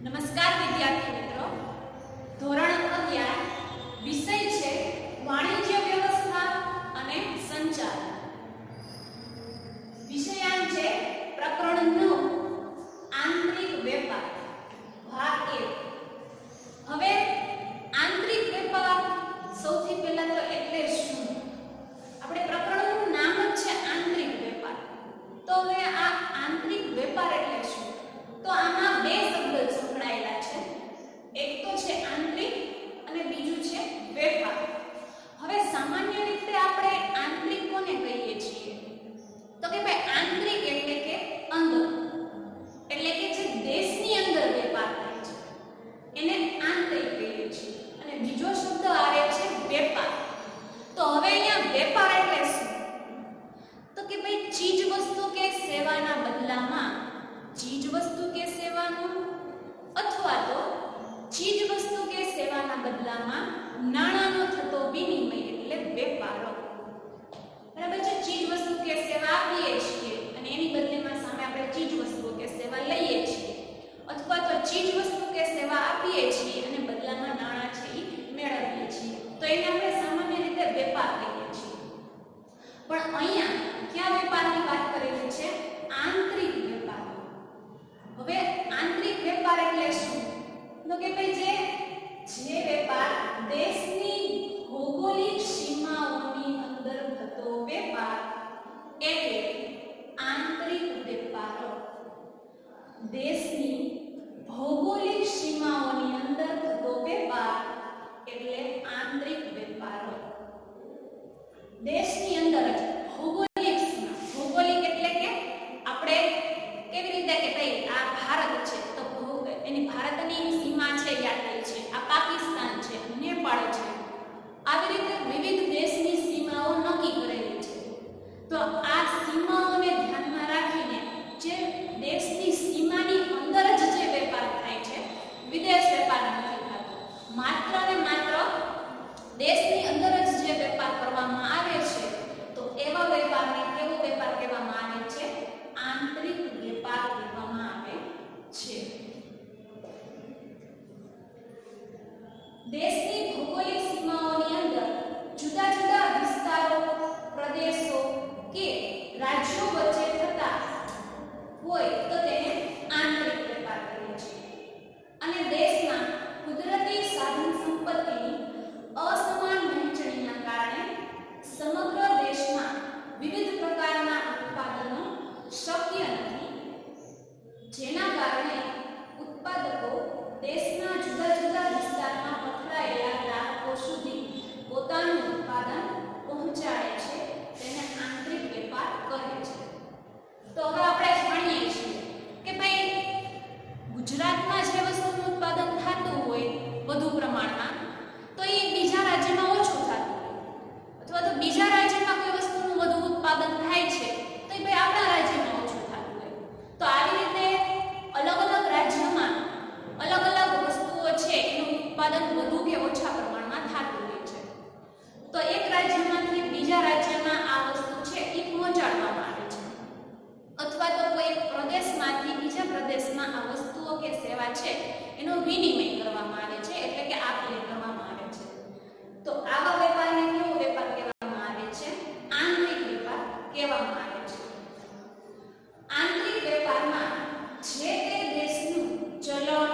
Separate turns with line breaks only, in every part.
નમસ્કાર વિદ્યાર્થી મિત્રો, ધોરણ 11 વિષય છે વાણિજ્ય વ્યવસ્થા અને સંચાર. વિષયાંક છે પ્રકરણ 9 આંતરિક વેપાર ભાગ 1. હવે આંતરિક વેપાર સૌથી પહેલા તો એટલે શું? આપણે પ્રકરણનું નામ જ છે આંતરિક વેપાર. તો હવે આ આંતરિક વેપાર એટલે શું? તો આમાં બે શબ્દ સંકળાયેલા છે. એક તો છે આંતરિક અને બીજું છે વેપાર. હવે સામાન્ય રીતે આપણે આંતરિક કોને કહીએ છીએ? તો કે ભાઈ આંતરિક એટલે કે અંદર, એટલે કે જે દેશની અંદર વેપાર થાય છે એને આંતરિક કહીએ છીએ. અને બીજો શબ્દ આવે છે વેપાર. તો હવે અહીંયા વેપાર એટલે શું? તો કે ભાઈ ચીજ વસ્તુ કે સેવાના બદલામાં ચીજ વસ્તુ કે સેવાનું અથવા તો ચીજ વસ્તુ કે સેવાના બદલામાં નાણાંનો થતો વિનિમય એટલે વેપારો. બરાબર છે? ચીજ વસ્તુ કે સેવા આપીએ છીએ અને એની બદલેમાં સામે આપણે ચીજ વસ્તુ કે સેવા લઈએ છીએ, અથવા તો ચીજ વસ્તુ કે સેવા આપીએ છીએ અને બદલામાં નાણાં છે એ મેળવીએ છીએ, તો એને આપણે સામાન્ય રીતે વેપાર કહીએ છીએ. પણ અહીંયા કયા વેપારની વાત કરેલી છે? આંતરિક વેપાર. હવે આંતરિક વેપાર એટલે શું? તો કે ભાઈ જે વેપાર દેશની ભૌગોલિક સીમાઓની અંદર થતો વેપાર એટલે આંતરિક વેપારો. દેશની ભૌગોલિક સીમાઓની અંદર થતો વેપાર એટલે આંતરિક વેપારો. દેશની અંદર જ ભૌગોલિક સીમા, ભૌગોલિક એટલે કે આપણે કેવી રીતે કે ભાઈ આ ભારત છે તો એની ભારતની સીમા છે યાદ છે, આ પાકિસ્તાન છે, નેપાળ છે, આવી રીતે વિવિધ દેશની સીમાઓ નક્કી કરેલી છે. તો આ સીમાઓને ધ્યાનમાં રાખીને જે દેશની સીમાની અંદર જ જે વેપાર થાય છે, વિદેશ વેપાર નથી થતો. માત્ર ને માત્ર દેશની અંદર જ જે વેપાર કરવામાં આવે છે તો એવા વેપારને કેવો વેપાર કહેવામાં આવે છે? આંતરિક વેપાર કહેવામાં આવે છે. દેશની ભૌગોલિક સીમાઓની અંદર જુદા જુદા વિસ્તારો, પ્રદેશો કે રાજ્યો વચ્ચે થતા હોય તો તેને આંતરિક વેપાર કહીએ છીએ. અને દેશમાં કુદરતી સાધન સંપત્તિની અસમાન વહેંચણીના કારણે સમગ્ર દેશમાં વિવિધ પ્રકારના ઉત્પાદનો શક્ય નથી, જેના કારણે ઉત્પાદકો દેશના જુદા જુદા વિસ્તારમાં પથરાયેલા ગ્રાહકો સુધી પોતાનું ઉત્પાદન પહોંચાડે છે, તેને આંતરિક વેપાર કહે છે. તો હવે આપણે જાણીએ છીએ કે ભાઈ ગુજરાતમાં જે વસ્તુનું ઉત્પાદન થતું હોય વધુ પ્રમાણમાં તો એ બીજા રાજ્યમાં ઓછું થતું હોય, અથવા તો બીજા રાજ્યમાં કોઈ વસ્તુનું વધુ ઉત્પાદન થાય છે તો એ ભાઈ આપણા રાજ્યમાં ઓછું થતું હોય. તો આવી રીતે અલગ અલગ રાજ્યોમાં અલગ અલગ વસ્તુઓ છે એનું ઉત્પાદન વધુ કે ઓછા પ્રમાણમાં થતું હોય છે. તો એક રાજ્યમાંથી બીજા રાજ્યમાં આ વસ્તુ છે એ પહોંચાડવામાં આવે છે, અથવા તો કોઈ એક પ્રદેશમાંથી બીજા પ્રદેશમાં આ વસ્તુઓ કે સેવા છે એનો વિનિમય કરવામાં આવે છે, એટલે કે આપ-લે કરવામાં આવે છે. તો આવા વેપારને કેવો વેપાર કહેવામાં આવે છે? આંતરિક વેપાર કહેવામાં આવે છે. આંતરિક વેપારમાં જે તે દેશનું ચલણ,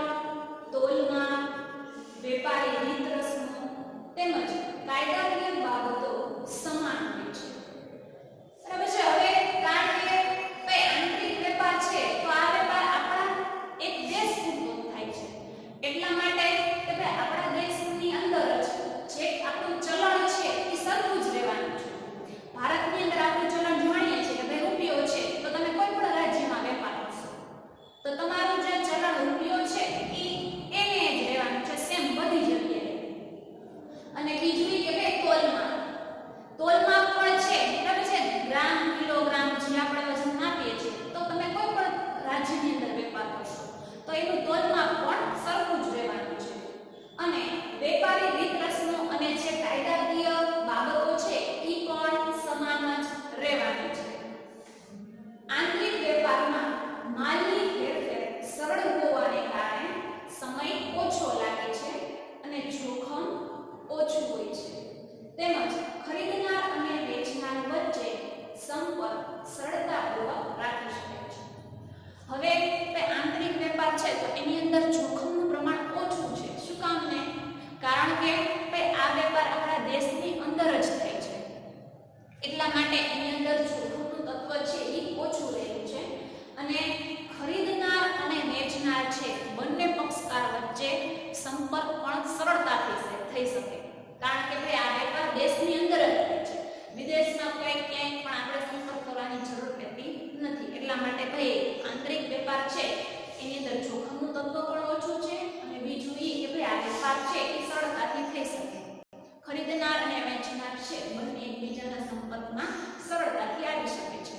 તોલમાપ, વેપારી રીત રસમો તેમજ કાયદાકીય બાબતો સમાન હોય છે. બરાબર છે? હવે કારણ કે ભાઈ આંતરિક વેપાર છે તો આ વેપાર આપણા એક દેશ પૂરતો થાય છે, એટલા માટે કે ભાઈ આપણા દેશની અંદર જ જે આપણું ચલણ છે એ સરખું જ રહેવાનું છે. ભારતની અંદર આપણું ચલણ જાણીએ છીએ કે ભાઈ રૂપિયો છે, તો તમે કોઈ પણ રાજ્યમાં વેપાર કરશો તો તમારું જે ચલણ રૂપિયો છે એને જ રહેવાનું છે, સેમ બધી જગ્યાએ. અને બીજું કે ભાઈ તોલમાપ પણ છે, બરાબર છે? ગ્રામ, કિલોગ્રામ જે આપણે વજન માપીએ છીએ તો તમે કોઈ પણ રાજ્યની અંદર વેપાર કરશો તો એનું તોલમાપ પણ સરખું જ રહેવાનું છે. અને વેપારી રીત રસમો અને જે કાયદાકીય બાબતો છે એ પણ સમાન જ રહેવાની છે. આંતરિક વેપારમાં માલની હેરફેર સરળ હોવાને કારણે સમય ઓછો લાગે છે અને જોખમ ઓછું હોય છે, તેમજ ખરીદનાર અને વેચનાર વચ્ચે સંપર્ક સરળતાપૂર્વક રાખી શકાય છે. હવે આંતરિક વેપાર છે તો એની અંદર જોખમનું પ્રમાણ ઓછું છે. શું કામ ને? કારણ કે આ વેપાર આપણા દેશની અંદર જ થાય છે, એટલા માટે એની અંદર જોખમનું તત્વ છે એ ઓછું રહેલું છે અને ખરીદનાર અને વેચનાર છે બંને પક્ષકાર વચ્ચે સંપર્ક પણ સરળતાથી થઈ શકે, કારણ કે આ વેપાર દેશની અંદર જ થાય છે. વિદેશમાં ક્યાંય પણ આપણે સંપર્ક કરવાની જરૂર પડતી નથી, એટલા માટે આંતરિક વેપાર છે એની અંદર જોખમનું તત્વ પણ ઓછું છે અને બીજું એ કે આ વેપાર છે એ સરળતાથી થઈ શકે. ખરીદનાર અને વેચનાર છે બંને એકબીજાના સંપર્કમાં સરળતાથી આવી શકે છે.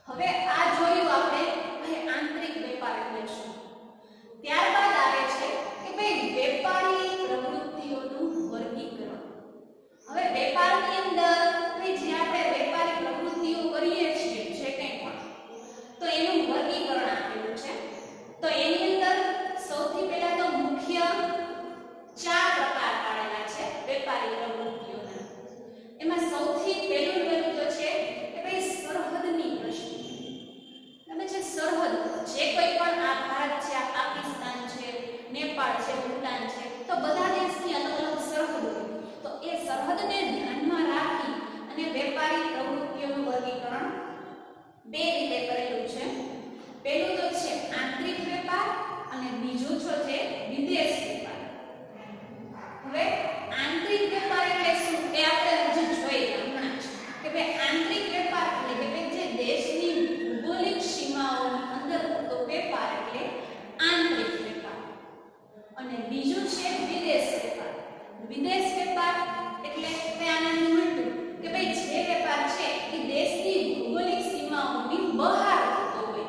હવે આ જોયું આપણે આંતરિક વેપાર એટલે શું. ત્યારબાદ આવે છે કે વેપારી પ્રવૃત્તિઓનું વર્ગીકરણ. હવે વેપારની અંદર જે આપણે વેપારી પ્રવૃત્તિઓ કરીએ છીએ જે કંઈ પણ, તો એનું વર્ગીકરણ આપેલું છે. તો એની અંદર સૌથી પહેલા તો મુખ્ય 4 પ્રકાર પાડેલા છે વેપારી પ્રવૃત્તિઓના. એમાં સૌથી પહેલું તો છે કે સરહદની દ્રષ્ટિ. તમે જે સરહદ જે કોઈ પણ આ ભારત છે, આ પાકિસ્તાન છે, નેપાળ છે, ભૂટાન છે, તો બધા દેશની અલગ અલગ સરહદ હોય. તો એ સરહદને ધ્યાનમાં રાખી અને વેપારી પ્રવૃત્તિઓનું વર્ગીકરણ 2 રીતે કરેલું છે. પહેલું તો છે આંતરિક વેપાર અને બીજું છે વિદેશ વેપાર. હવે આંતરિક વેપાર એટલે શું એ આપણે હજી જોઈએ હમણાં જ કે આંતરિક વેપાર એટલે કે જે દેશની ભૌગોલિક સીમાઓની અંદર થતો વેપાર એટલે આંતરિક વેપાર. અને બીજું છે વિદેશ વેપાર. વિદેશ વેપાર એટલે આનાથી ઉલટું કે જે વેપાર છે એ દેશની ભૌગોલિક સીમાઓની બહાર થતો હોય,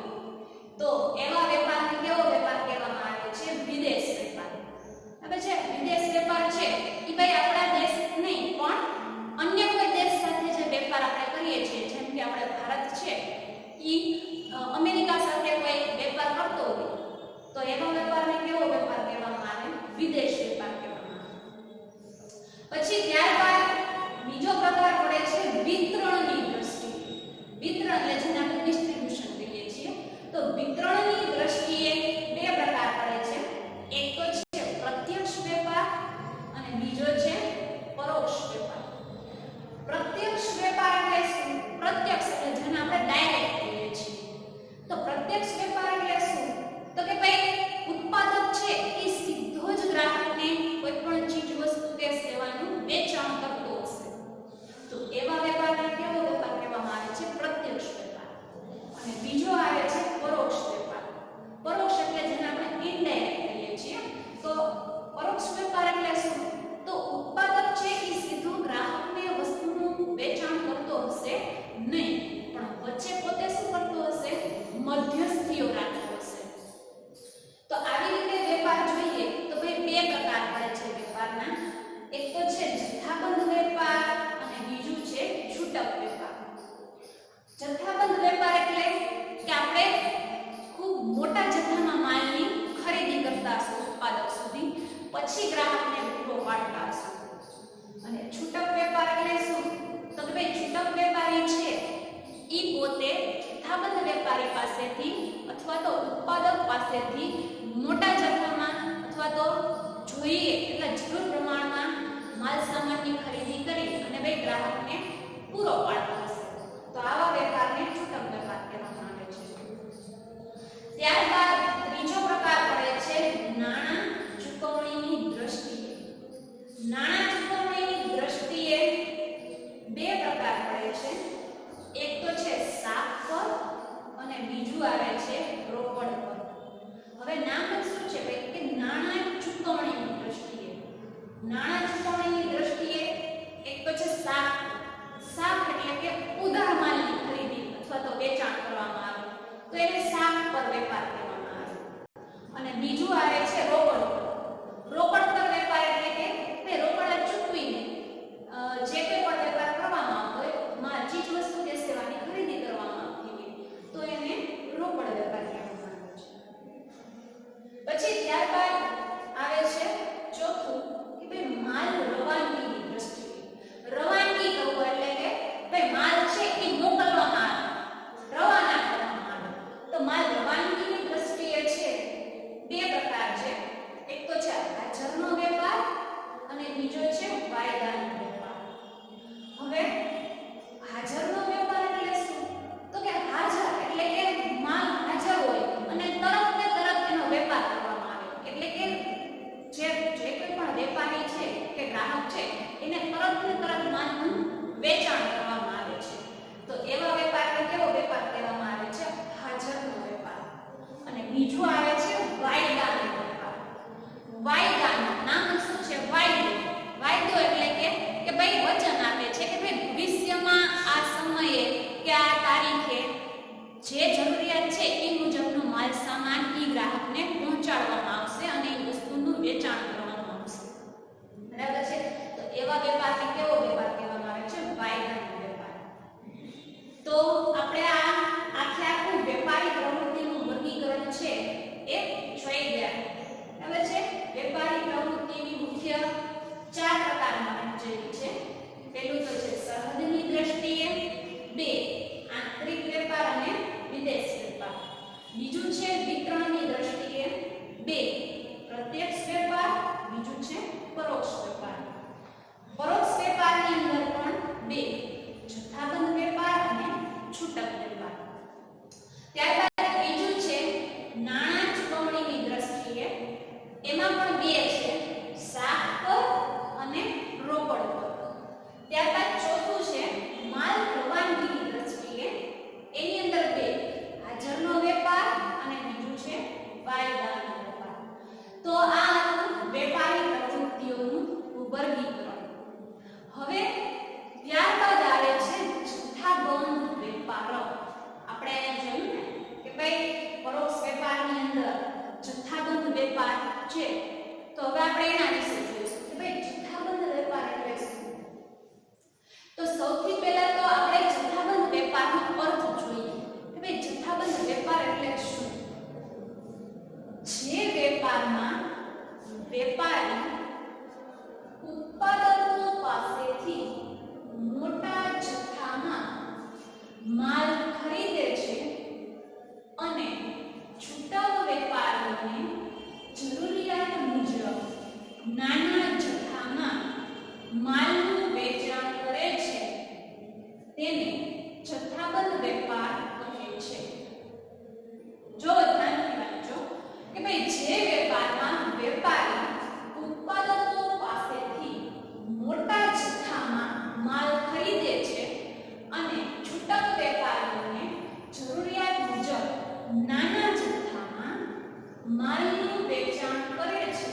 તો એવા વેપારને કેવો વેપાર કહેવામાં આવે છે? વિદેશ વેપાર. હવે જે વિદેશ વેપાર છે એ આપણા દેશ નહીં પણ અન્ય કોઈ દેશ સાથે જે વેપાર આપણે કરીએ છીએ, જેમ કે આપણે ભારત છે એ અમેરિકા સાથે કોઈ વેપાર કરતો હોય, તો એનો વેપારને કેવો વેપાર કહેવામાં આવે? વિદેશ વેપાર કહેવામાં આવે. પછી ત્યારબાદ બીજો પ્રકાર પડે છે વિતરણની દ્રષ્ટિએ. વિતરણ એટલે જેને આપણે ડિસ્ટ્રીબ્યુશન કહીએ છીએ. તો વિતરણની દ્રષ્ટિએ 2 પ્રકાર પડે છે. એક તો છે પ્રત્યક્ષ વેપાર અને બીજો છે પરોક્ષ વેપાર. પ્રત્યક્ષ વેપાર એટલે શું? પ્રત્યક્ષ એટલે જેને આપણે ડાયરેક્ટ કહીએ છીએ. તો પ્રત્યક્ષ વેપાર એટલે શું? તો કે ઉત્પાદક છે એ સીધો જ ગ્રાહકને કોઈ પણ ચીજ વસ્તુ કે સેવાનું વેચાણ કરતો હશે, તો એવા વેપારને કેવો વેપાર કહેવામાં આવે છે? પ્રત્યક્ષ વેપાર. અને બીજો આવે છે પરોક્ષ વેપાર. પરોક્ષ એટલે જેને આપણે ઇનડાયરેક્ટ કહીએ છીએ. તો પરોક્ષ વેપાર એટલે શું? તો ઉત્પાદક છે એ સીધો ગ્રાહકને વસ્તુનું વેચાણ કરતો હશે નહીં, પણ વચ્ચે પોતે શું કરતો હશે? મધ્યસ્થીઓ રાખતો હશે. તો આવી રીતે વેપાર જોઈએ તો 2 પ્રકાર પડે છે વેપારના. એક તો છે જથ્થાબંધ વેપાર અને બીજું છે છૂટક વેપાર. જથ્થાબંધ વેપાર એટલે કે આપણે ખૂબ મોટા જથ્થામાં માલની ખરીદી કરતા હશું ઉત્પાદક સુધી, પછી ગ્રાહકને પૂરો પાડતા હશું. અને છૂટક વેપાર એટલે શું? તો કે છૂટક વેપારી છે ઈ પોતે જથ્થાબંધ વેપારી પાસેથી અથવા તો ઉત્પાદક પાસેથી મોટા જથ્થામાં અથવા તો જોઈએ એટલા જરૂર પ્રમાણમાં માલ સામાનની ખરીદી કરી અને ગ્રાહકને પૂરો પાડતો હશે, તો આવા વેપારને છૂટક વેપાર કહેવામાં આવે છે. ત્યારબાદ ત્રીજો પ્રકાર પડે છે નાણાં ચૂકવણીની દ્રષ્ટિએ. નાણાં ચૂકવણીની દ્રષ્ટિએ 2 પ્રકાર પડે છે. એક તો છે શાક પર અને બીજું આવે છે રોકડ પર. હવે નામ જ શું છે કે નાણાં ચૂકવણીની દ્રષ્ટિએ. નાણાં ચૂકવણીની દ્રષ્ટિએ એક તો છે શાક. શાક એટલે કે ઉધાર માલની ખરીદી અથવા તો વેચાણ કરવામાં આવે, તો એને શાક પર વેપાર કહેવામાં આવે. અને બીજું આવે છે રોકડ પર. રોકડ પર વેપાર એટલે કે રોકડ ચૂકવીને જે કોઈ પણ વેપાર કરવામાં આવતો હોય, ચીજ વસ્તુ કે સેવાની ખરીદી કરવામાં આવતી હોય, તો એને રોકડ વેપાર બીજું આવે છે વાયદાનો વેપાર. વાયદાનો નામ શું છે? વાયદો. વાયદો એટલે કે ભાઈ વચન આપે છે કે ભાઈ ભવિષ્યમાં આ સમયે કે આ તારીખે જે જરૂરિયાત છે એ મુજબનો માલ સામાન ઈ ગ્રાહકને પહોંચાડવામાં આવશે અને એ વસ્તુનું વેચાણ કરવામાં આવશે. બરાબર છે? તો એવા વેપારને કેવો વેપાર કહેવામાં આવે છે? વાયદાનો વેપાર. તો આપણે આ આખું વેપારી પ્રવૃત્તિનું વર્ગીકરણ છે એ જોઈ ગયા. બરાબર છે? વેપારી પ્રવૃત્તિની મુખ્ય 4 પ્રકારમાં વહેંચેલી છે. પહેલું તો છે સરહદની દ્રષ્ટિએ, 2 આંતરિક વેપાર અને વિદેશ વેપાર. બીજું છે વિતરણની દ્રષ્ટિએ, 2 પ્રત્યક્ષ વેપાર, બીજું છે પરોક્ષ વેપાર. પરોક્ષ વેપારની અંદર પણ 2 જથ્થાબંધ વેપાર અને છૂટક વેપાર. ત્યારબાદ બીજું છે નાણાં ચૂકવણીની દ્રષ્ટિએ, એમાં પણ 2 છે શાખ કર અને રોકડ કર. ત્યારબાદ ચોથું છે માલ રવાનગીની દ્રષ્ટિએ, એની અંદર 2 હાજરનો વેપાર અને બીજું છે વાયદાનો વેપાર. તો આ વેપારી પ્રવૃત્તિઓનું વર્ગીકરણ. હવે ત્યારબાદ આવે છે જથ્થાબંધ વેપાર. આપણે અહીંયા જોયું ને કે ભાઈ પરોક્ષ વેપારની અંદર જથ્થાબંધ વેપાર છે. તો હવે આપણે એના વિશે જોઈશું કે ભાઈ જથ્થાબંધ વેપાર એટલે શું. તો સૌથી પહેલા તો આપણે જથ્થાબંધ વેપારનો અર્થ જોઈએ કે ભાઈ જથ્થાબંધ વેપાર એટલે શું. જે વેપારમાં વેપારી ઉત્પાદકો પાસેથી મોટા જથ્થામાં માલ ખરીદે છે અને છૂટક વેપારીઓને જરૂરિયાત મુજબ નાના જથ્થામાં માલનું વેચાણ કરે છે, તેને જથ્થાબંધ વેપાર કહે છે. જો ધ્યાનથી વાંચો કે ભાઈ જે વેપારમાં વેપારી ઉત્પાદકો પાસેથી મોટા જથ્થામાં માલ ખરીદે છે અને છૂટક વેપારીઓને જરૂરિયાત મુજબ નાના જથ્થામાં માલનું વેચાણ કરે છે,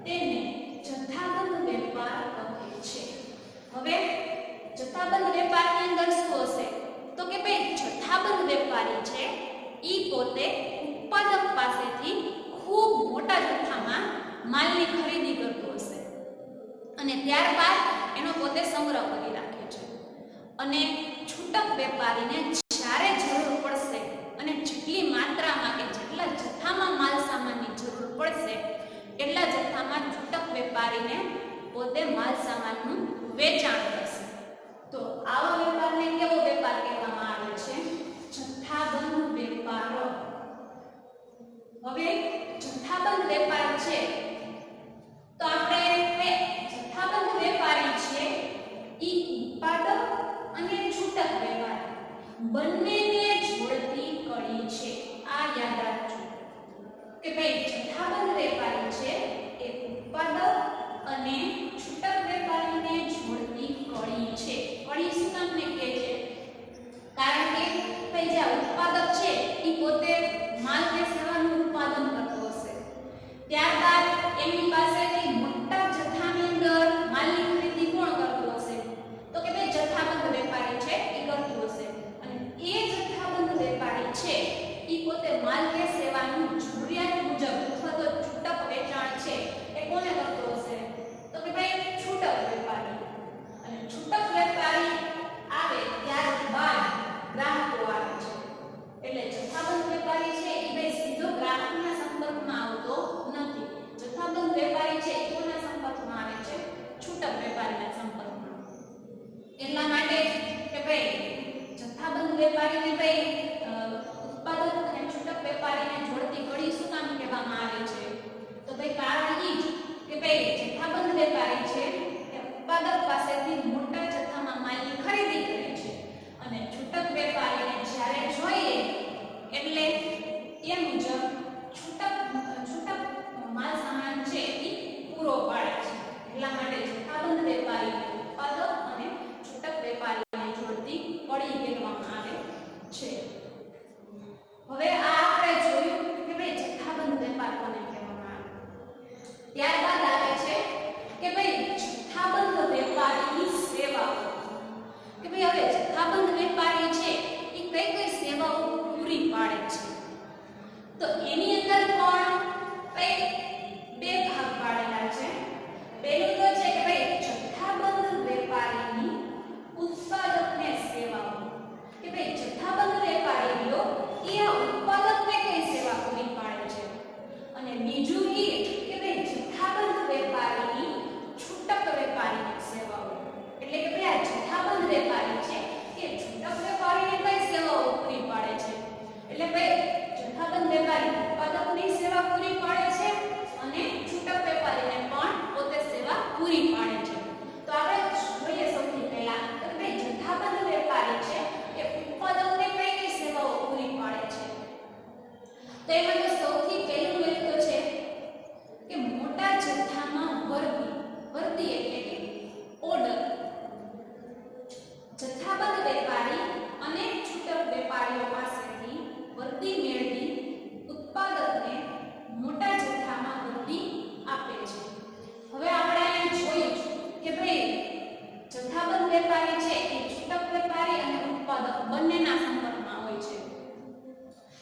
તેને જથ્થાબંધ વેપાર કહે છે. હવે જથ્થાબંધ વેપારની અંદર શું હશે? તો કે ભાઈ જથ્થાબંધ વેપારી છે ઈ પોતે ઉત્પાદક પાસેથી ખૂબ મોટા જથ્થામાં માલની ખરીદી કરતો હશે અને ત્યારબાદ એનો પોતે સંગ્રહ કરી રાખે છે. અને છૂટક વેપારીને જ્યારે જરૂર પડશે અને જેટલી માત્રામાં કે જેટલા જથ્થામાં માલ સામાનની જરૂર પડશે એટલા જથ્થામાં છૂટક વેપારીને પોતે માલ સામાનનું વેચાણ કરશે. તો આવા વેપારને કેવો વેપાર કહેવામાં આવે છે? જથ્થાબંધ વેપાર. હવે જથ્થાબંધ વેપાર છે તો આપણે જથ્થાબંધ વેપારી છે ઈ ઉત્પાદક અને છૂટક વેપાર બંનેને જોડતી કડી છે. આ યાદ રાખજો કે ભાઈ જથ્થાબંધ વેપારી છે એ ઉત્પાદક અને છૂટક વેપારીને જોડતી કડી છે. કડી શું નામને કહે છે? કારણ કે ભાઈ જે ઉત્પાદક છે ઈ પોતે માલ કે સેવાનું ઉત્પાદન કરતો હશે, ત્યારબાદ એની પાસેથી મોટા જથ્થાની અંદર માલની ખરીદી કોણ કરતું હશે? તો કે ભાઈ જથ્થાબંધ વેપારી છે ઈ કરતું હશે. અને એ જથ્થાબંધ વેપારી છે ઈ પોતે માલ કે સેવાનું જરૂરિયાત મુજબ અથવા તો છૂટક વેચાણ છે એ કોને કરતો હશે? તો કે ભાઈ છૂટક વેપારી. અને છૂટક વેપારી આવે ત્યારબાદ ગ્રાહકો આવે છે. એટલે જથ્થાબંધ વેપારી છે એ ભાઈ સીધો ગ્રાહકના સંપર્કમાં આવતો નથી. જથ્થાબંધ વેપારી છે તો એમાં તો સૌથી પહેલું એક તો છે કે મોટા જથ્થામાં વર્દી એટલે કે ઓર્ડર. જથ્થાબંધ વેપારી અને છૂટક વેપારીઓ પાસેથી વર્દી મેળવી ઉત્પાદકને મોટા જથ્થામાં વર્દી આપે છે. હવે આપણે અહીં જોયું કે ભાઈ જથ્થાબંધ વેપારી છે એ છૂટક વેપારી અને ઉત્પાદક બંનેના સંપર્કમાં હોય છે.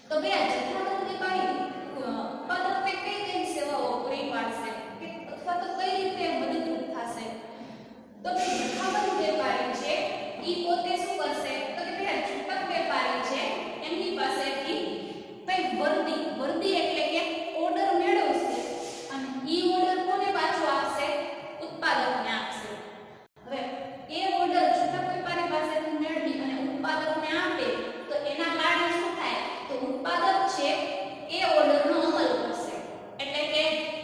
તો બે જથ્થાબંધ વેપારી ઉત્પાદકને કઈ કઈ સેવાઓ પૂરી પાડશે કે અથવા તો કઈ રીતે મદદરૂપ થશે? તો જથ્થાબંધ વેપારી છે ઈ પોતે શું કરશે? તો કે ભાઈ છૂટક વેપારી છે એમની પાસેથી કઈ વર્દી એટલે કે ઓર્ડર મેળવશે અને ઈ ઓર્ડર કોને પાછો આપશે? ઉત્પાદકને આપશે. હવે એ ઓર્ડર છૂટક વેપારી પાસેથી મેળવી અને ઉત્પાદકને આપે તો એના કારણે શું થાય? તો ઉત્પાદક છે એ ઓર્ડરનો અમલ કરશે. એટલે કે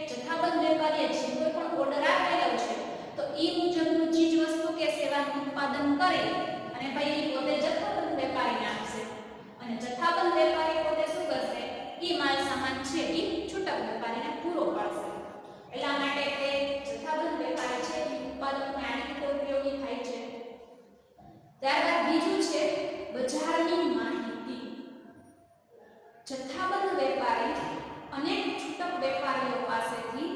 જથ્થાબંધ વેપારીએ જે કોઈ પણ ઓર્ડર આપેલો છે તો ઈ મુજબનું ચીજ વસ્તુ કે સેવાનું ઉત્પાદન કરી અને ભાઈ ઈ પોતે જથ્થાબંધ વેપારીને આપશે અને જથ્થાબંધ વેપારી પોતે શું કરશે? ઈ માલ સામાન છે ઈ છૂટક વેપારીને પૂરો પાડશે. એટલા માટે તે જથ્થાબંધ વેપારી છે ઈ ઉત્પાદકને આ રીતે ઉપયોગી થાય છે. ત્યારબાદ બીજું છે બજારની માહિતી. જથ્થાબંધ વેપારી અને છૂટક વેપારીઓ પાસેથી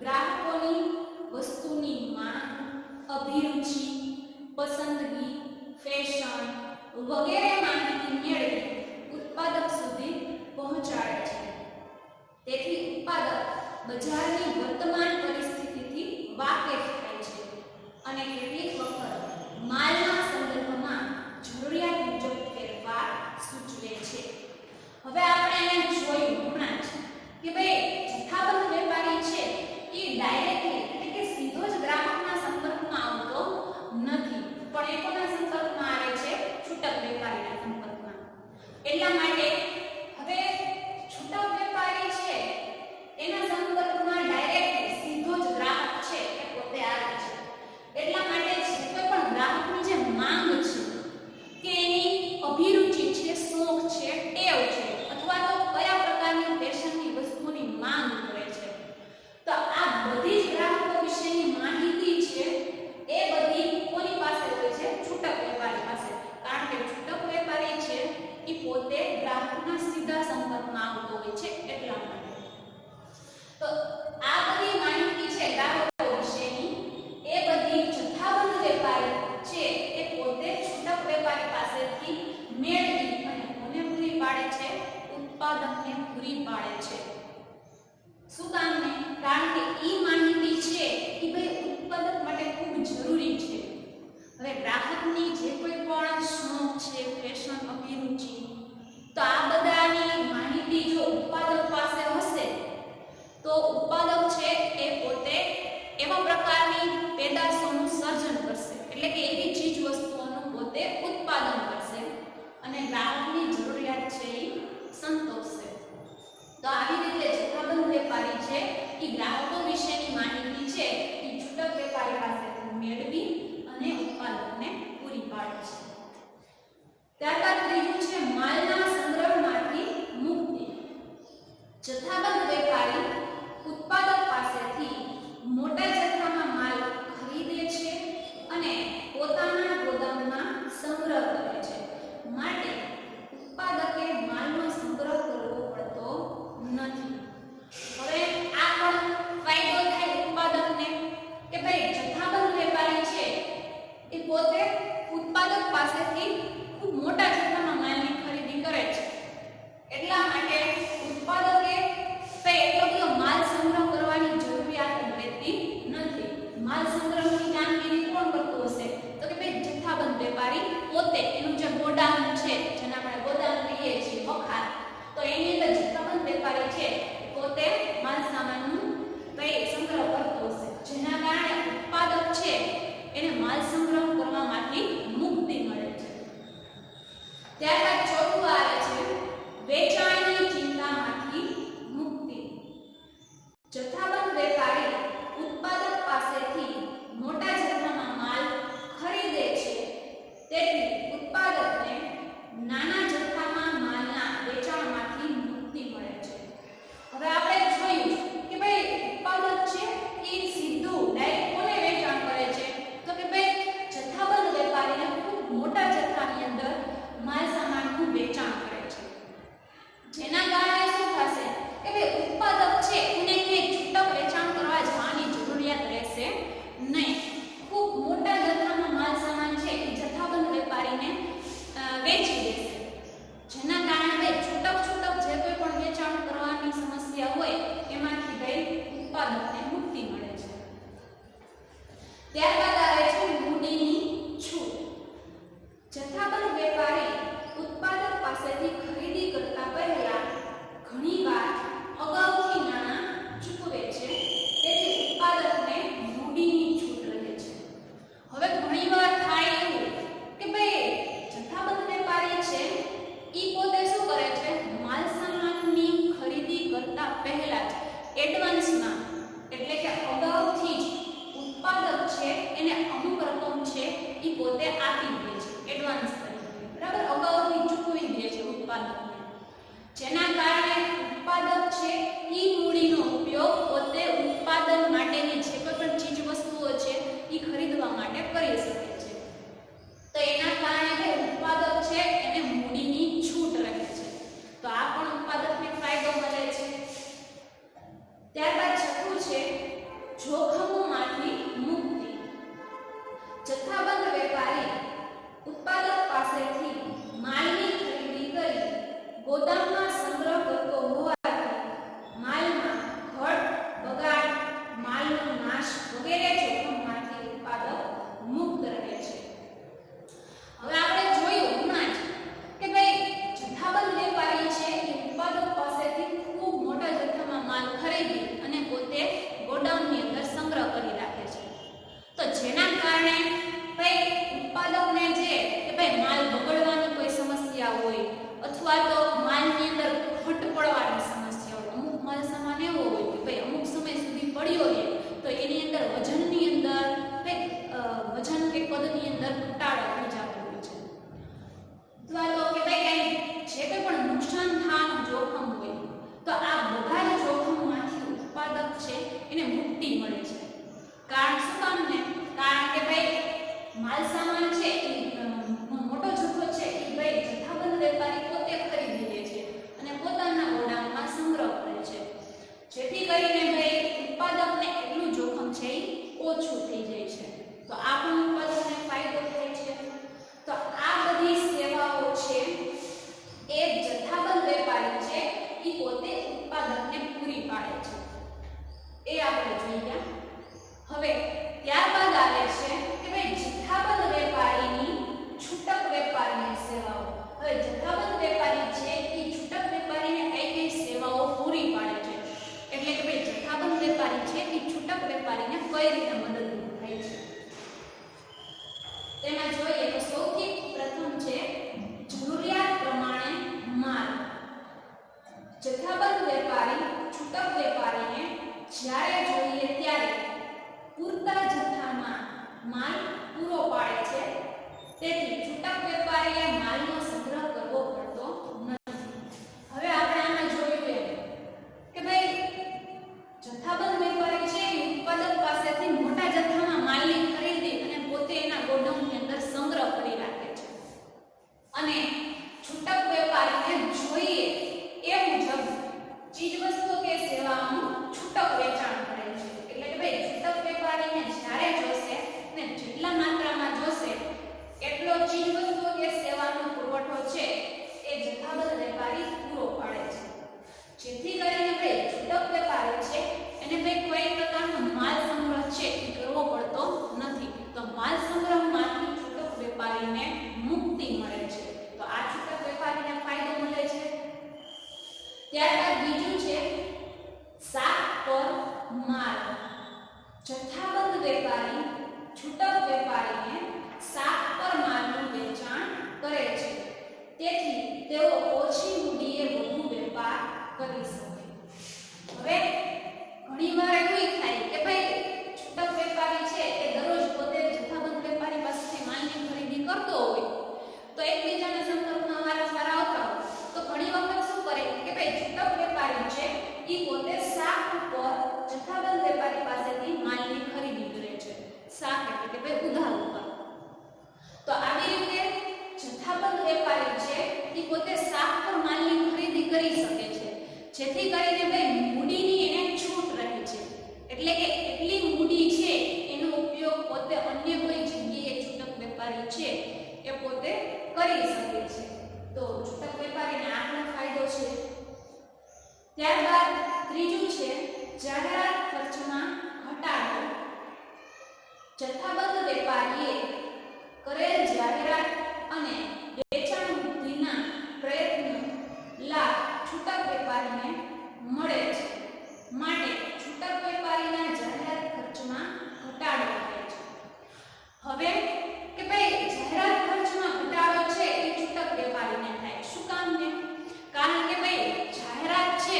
ગ્રાહકોની વસ્તુની માંગ, અભિરુચિ, પસંદગી, ફેશન વગેરે માહિતી મેળવી ઉત્પાદક સુધી પહોંચાડે છે. તેથી ઉત્પાદક બજારની વર્તમાન પરિસ્થિતિથી વાકેફ થાય છે અને કેટલીક વખત માલના સંદર્ભમાં જરૂરિયાત મુજબ ફેરફાર સૂચવે છે. હવે આપણે અહીંયા જોયું હમણાં જ કે ભાઈ જથ્થાબંધ વેપારી છે એ ડાયરેક્ટલી એટલે કે સીધો જ ગ્રાહકના સંપર્કમાં આવતો નથી, પણ એ કોના સંપર્કમાં આવે છે? છૂટક વેપારીના સંપર્કમાં. એટલા માટે હવે છૂટક વેપારી છે એના સંપર્કમાં ડાયરેક્ટલી સીધો જ ગ્રાહક છે એ પોતે આવે છે. એટલા માટે જે કોઈ પણ ગ્રાહકની જે માંગ છે કે એની અભિરુચિ છે, શોખ છે, ટેવ છે અથવા તો કયા પ્રકારની ફેશનની વસ્તુની માંગ કરે છે, તો આ બધી જ ગ્રાહકો વિશેની માહિતી છે એ બધી કોની પાસે હોય છે? છૂટક વેપારી પાસે. કારણ કે છૂટક વેપારી છે એ પોતે ગ્રાહકના સીધા સંપર્કમાં આવતો હોય છે. એટલા માટે તો આ બધી માહિતી છે ગ્રાહકો વિશેની એ બધી જથ્થાબંધ વેપારી છે એ પોતે છૂટક વેપારી પાસેથી મેળવી અને કોને પૂરી પાડે છે? ઉત્પાદકને પૂરી પાડે છે. શું કામ ને? કારણ કે ઈ માહિતી છે એ ભાઈ ઉત્પાદક માટે ખૂબ જરૂરી છે. હવે ગ્રાહકની જે કોઈ પણ શોખ છે, ફેશન, અભિરુચિ, તો આ બધાની માહિતી જો ઉત્પાદક પાસે હશે તો ઉત્પાદક છે એ પોતે એવા પ્રકારની પેદાશોનું સર્જન કરશે. એટલે કે એવી ચીજ વસ્તુઓનું પોતે ઉત્પાદન કરશે અને ગ્રાહકની જરૂરિયાત છે એ સંતોષશે. તો આવી રીતે જથ્થાબંધ વેપારી છે એ ગ્રાહકો વિશેની માહિતી છે એ છૂટક વેપારી પાસેથી મેળવી અને ઉત્પાદકને પૂરી પાડે છે. ત્યારબાદ ત્રીજું છે માલના સંગ્રહ જેના કારણે ઉત્પાદક છે એ મૂડીનો ઉપયોગ પોતે ઉત્પાદન માટેની જે કોઈ પણ ચીજ વસ્તુઓ છે એ ખરીદવા માટે કરી શકે છે. તો એના કારણે ઉત્પાદક છે એને મૂડીની છૂટ રહે છે. તો આ પણ ઉત્પાદકને ફાયદો મળે છે. ત્યારબાદ છઠ્ઠું છે જોખમોમાંથી મુક્તિ. જથ્થાબંધ વેપારી ઉત્પાદક પાસેથી માલની ખરીદી કરી ગોદામમાં સંગ્રહ કરતો હોવાથી માલમાં ઘટ, બગાડ, માલનો નાશ વગેરે જોખમમાંથી ઉત્પાદક મુક્ત રહે છે. હવે આપણે જોયું હમણાં જ કે ભાઈ જથ્થાબંધ વેપારી છે એ ઉત્પાદક પાસેથી ખૂબ મોટા જથ્થામાં માલ ખરીદી અને પોતે ગોડાઉનની અંદર સંગ્રહ કરી રાખે છે. તો જેના કારણે ભાઈ ઉત્પાદકને જે કે ભાઈ માલ બગડવાની કોઈ સમસ્યા હોય અથવા તો માલની અંદર ઘટ પડવાની સમસ્યા હોય, અમુક માલ સામાન એવો હોય કે ભાઈ અમુક સમય સુધી પડ્યો રહે તો એની અંદર વજનની અંદર વજન કે કદની અંદર ઘટાડો થઈ જતો હોય છે. અથવા તો કે ભાઈ કઈ જે કોઈ પણ નુકસાન થવાનું જોખમ હોય તો આ બધા જ જોખમમાંથી ઉત્પાદક છે એને મુક્તિ મળે છે. કારણ શું કામ ને? કારણ કે ભાઈ માલ સામાન છે એ મોટો જથ્થો છે એ ભાઈ જથ્થાબંધ વેપારી પોતે ખરીદી લે છે અને પોતાના ગોડાઉનમાં સંગ્રહ કરે છે. જેથી કરીને ભાઈ ઉત્પાદકને એટલું જોખમ છે એ ઓછું થઈ જાય છે. તો આ પણ ઉત્પાદકને ફાયદો થાય છે. તો આ બધી સેવાઓ છે એ જથ્થાબંધ વેપારી છે એ પોતે ઉત્પાદકને પૂરી પાડે છે. એ આપણે જોઈ ગયા. હવે ત્યારબાદ આવે છે કે ભાઈ જથ્થાબંધ વેપારીની છૂટક વેપારીની સેવાઓ. હવે જથ્થાબંધ વેપારી છે એ છૂટક વેપારીને કઈ કઈ સેવાઓ પૂરી પાડે છે, એટલે કે ભાઈ જથ્થાબંધ વેપારી છે એ છૂટક વેપારીને કઈ રીતે મદદરૂપ થાય છે તેમાં જોઈએ તો સૌથી પ્રથમ છે જરૂરિયાત પ્રમાણે માલ. જથ્થાબંધ વેપારી છૂટક વેપારીને જ્યારે જોઈએ ત્યારે પૂરતા જથ્થામાં માલ પૂરો પાડે છે. તેથી છૂટક વેપારીએ માલનો સંગ્રહ કરવો પડતો નથી. હવે આપણે આમાં જોયું એમ કે ભાઈ જથ્થાબંધ વેપારી છે એ ઉત્પાદક પાસેથી મોટા જથ્થામાં માલની ખરીદી અને પોતે એના ગોડાઉનની અંદર સંગ્રહ કરી રાખે છે. અને છૂટક વેપારીને જોઈએ એ મુજબ ચીજવસ્તુ કે સેવાનું છૂટક વેચાણ કરે છે. એટલે કે ભાઈ છૂટક વેપારીને જ્યારે જોશે ને જેટલા માત્રામાં જોશે એટલો ચીજવસ્તુ કે સેવાનો પુરવઠો છે એ જથ્થાબંધ વેપારી પૂરો પાડે છે. જેથી કરીને ભાઈ છૂટક વેપારી છે એને ભાઈ કોઈ પ્રકારનો માલ સંગ્રહ છે એ કરવો પડતો નથી. તો માલ સંગ્રહમાંથી છૂટક વેપારીને મુક્તિ મળે છે. તો આ છૂટક વેપારીને ફાયદો મળે છે. ત્યારબાદ બીજું છે શાક પર માલ. જથ્થાબંધ વેપારી છૂટક વેપારીને શાક પર માલનું વેચાણ કરે છે. તેથી તેઓ ઓછી મૂડીએ વધુ વેપાર કરી શકે. હવે ઘણીવાર એવું થાય કે ભાઈ છૂટક વેપારી છે એ દરરોજ પોતે જથ્થાબંધ વેપારી પાસેથી માલની ખરીદી કરતો હોય તો એકબીજાના સંપર્કમાં વારંવાર આવતા હોય તો ઘણી વખત શું કરે કે ભાઈ છૂટક વેપારી છે એ પોતે શાક ઉપર જથ્થાબંધ વેપારી પાસેથી માલની ખરીદી કરે છે. શાક એટલે કે ભાઈ ઉધાર ઉપર. તો આવી રીતે જથ્થાબંધ વેપારી છે એ પોતે શાક પર માલની ખરીદી કરી શકે છે. જેથી કરીને ભાઈ મૂડીની એને છૂટ રહે છે. એટલે કે એટલી મૂડી છે એનો ઉપયોગ પોતે અન્ય કોઈ જગ્યાએ છૂટક વેપારી છે એ પોતે કરી શકે છે. તો છૂટક વેપારીને આ પણ ફાયદો છે. ત્યારબાદ ત્રીજું છે જાહેરાત ખર્ચમાં ઘટાડો. જથ્થાબંધ વેપારીએ કરેલ જાહેરાત અને વેચાણ વૃદ્ધિના પ્રયત્નો લાભ છૂટક વેપારીને મળે છે. માટે છૂટક વેપારીના જાહેરાત ખર્ચમાં ઘટાડો થાય છે. હવે કે ભાઈ જાહેરાત ખર્ચમાં ઘટાડો છે એ છૂટક વેપારીને થાય. શું કામ ને? કારણ કે ભાઈ જાહેરાત છે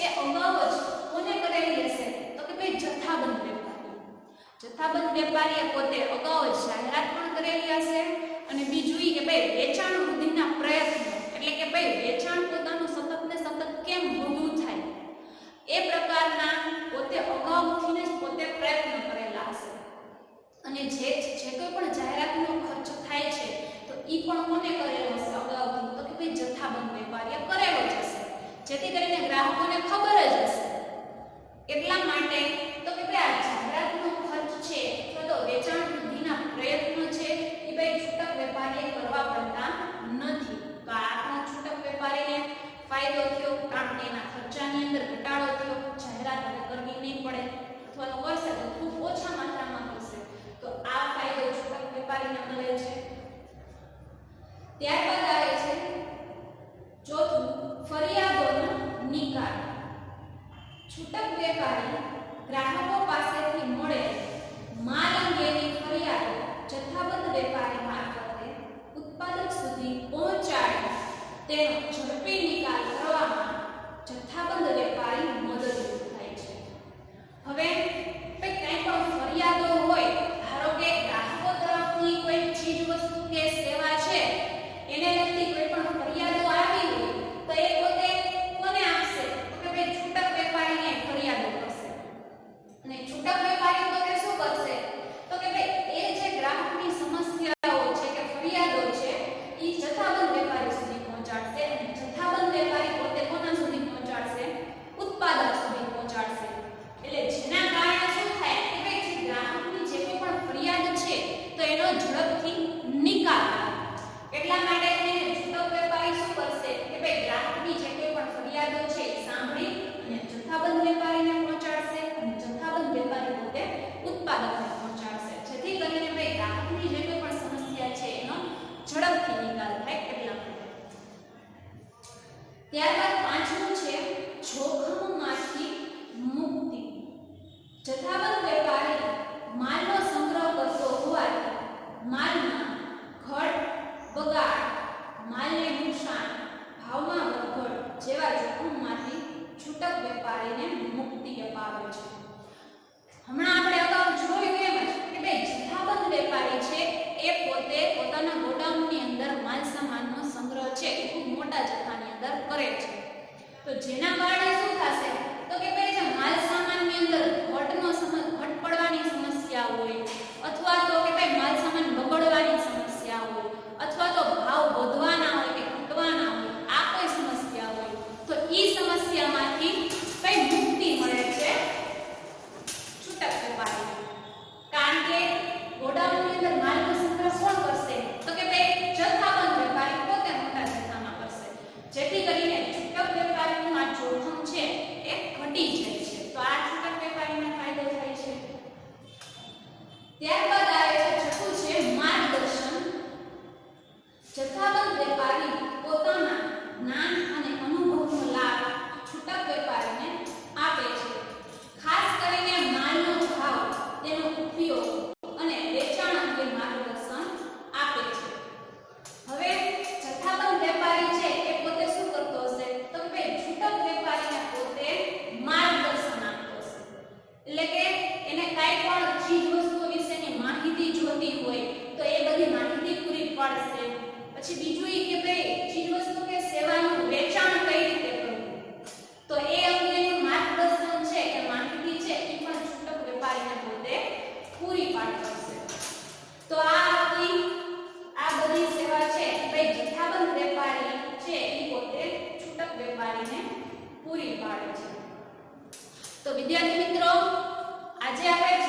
એ અગાઉ જ કોને કરેલી હશે તો કે ભાઈ જથ્થાબંધ વેપારી. જથ્થાબંધ વેપારીએ પોતે અગાઉ જ જાહેરાત પણ કરેલી હશે અને બીજું કે ભાઈ વેચાણ વૃદ્ધિના પ્રયત્નો એટલે કે ભાઈ વેચાણ પોતાનું સતત ને ફાયદો થયો, કારણ કે એના ખર્ચાની અંદર ઘટાડો થયો, જાહેરાત હવે કરવી નહીં પડે અથવા તો કરશે તો ખૂબ ઓછા માત્રામાં કરશે, તો આ ફાયદો છૂટક વેપારીને મળે છે. ત્યારબાદ આવે છે ચોથું, ફરિયાદોનો નિકાલ. છૂટક વેપારી ગ્રાહકો પાસેથી મળે માલ અંગેની ફરિયાદો જથ્થાબંધ વેપારી મારફતે ઉત્પાદક સુધી પહોંચાડી તેનો ઝડપી નિકાલ કરવામાં જથ્થાબંધ વેપારી મદદરૂપ થાય છે. હવે કંઈ પણ ફરિયાદો હોય, ધારો કે ગ્રાહકો તરફથી કોઈ ચીજ વસ્તુ કે સેવા છે એને લગતી કોઈ પણ ફરિયાદો આવી હોય તો એ પોતે કોને આપશે? તો કે ભાઈ છૂટક વેપારીને ફરિયાદો કરશે. અને છૂટક વેપારી પોતે શું કરશે? તો કે ભાઈ એ જે ગ્રાહકની સમસ્યાઓ છે કે ફરિયાદો છે એ જથ્થાબંધ વેપારી સુધી પહોંચાડશે, અને જથ્થાબંધ વેપારી પોતે કોના સુધી પહોંચાડશે? ઉત્પાદક સુધી પહોંચાડશે. એટલે જેના કારણે શું થાય કે ભાઈ જે ગ્રાહકની જે કોઈ પણ ફરિયાદ છે તો એનો ઝડપથી નિકાલ થાય. એટલા માટે છૂટક વેપારી શું કરશે કે ભાઈ ગ્રાહકની જે કોઈ પણ ફરિયાદો છે એ સાંભળી અને જથ્થાબંધ વેપારીને પહોંચાડશે, અને જથ્થાબંધ વેપારી પોતે ઉત્પાદકને પહોંચાડશે, જેથી કરીને ભાઈ ગ્રાહકની જે કોઈ પણ સમસ્યા છે એનો ઝડપથી નિકાલ થાય. એટલા માટે ત્યારબાદ પાંચમું છે જોખમમાંથી મુક્તિ. જથ્થાબંધ વેપારી માલનો સંગ્રહ કરતો હોવાથી માલમાં ઘટ, બગાડ, માલને નુકસાન, ભાવમાં વધઘટ જેવા જોખમમાંથી છૂટક વેપારીને મુક્તિ અપાવે છે. હમણાં આપણે અગાઉ જોયું એમ જ કે ભાઈ જથ્થાબંધ વેપારી છે એ પોતે પોતાના ગોડાઉનની અંદર માલ સામાનનો સંગ્રહ છે એ ખૂબ મોટા જથ્થાની અંદર કરે છે. તો જેના કારણે શું થશે? તો કે ભાઈ જે માલ સામાનની અંદર ઘટ પડવાની સમસ્યા હોય, અથવા તો કે ભાઈ માલ સામાન બગડવાની સમસ્યા હોય, અથવા તો ભાવ વધવાના હોય કે ઘટવાના હોય, આ કોઈ સમસ્યા હોય તો ઈ સમસ્યામાંથી કઈ મુક્તિ મળે છે છૂટક વેપારી. કારણ કે ગોડાઉનની અંદર માલનો સંગ્રહ કોણ કરશે? તો કે ભાઈ જથ્થાબંધ વેપારી પોતે મોટા જથ્થામાં કરશે, જેથી કરીને છૂટક વેપારીનું આ જોખમ છે એ ઘટી જાય છે. તો આ છૂટક વેપારીને ફાયદો થાય છે. ત્યારબાદ આવે છે છઠ્ઠું છે માર્ગદર્શન. જથ્થાબંધ વેપારી પોતાના જ્ઞાન અને અનુભવનો લાભ છૂટક વેપારીને આપે છે. ખાસ કરીને માલનો ભાવ, તેનો ઉપયોગ અને વેચાણ અંગે માર્ગદર્શન આપે છે. હવે જથ્થાબંધ વેપારી છે એ પોતે શું કરતો હશે? તો કે ભાઈ છૂટક વેપારીને પોતે માર્ગદર્શન આપતો હશે. એટલે કે એને કાંઈ પણ ચીજ વસ્તુઓ વિશેની માહિતી જોતી હોય તો એ બધી માહિતી પૂરી પાડશે. પછી બીજું એ કે ભાઈ ચીજ વસ્તુ કે સેવાનું વેચાણ કઈ રીતે કરવું, તો એ અંગેનું માર્ગદર્શન છે કે માહિતી છે એ પણ છૂટક વેપારીને પોતે પૂરી પાડતો હશે. તો આ બધી સેવા છે ભાઈ જથ્થાબંધ વેપારી છે એ પોતે છૂટક વેપારીને પૂરી પાડે છે. તો વિદ્યાર્થી મિત્રો, આજે આપણે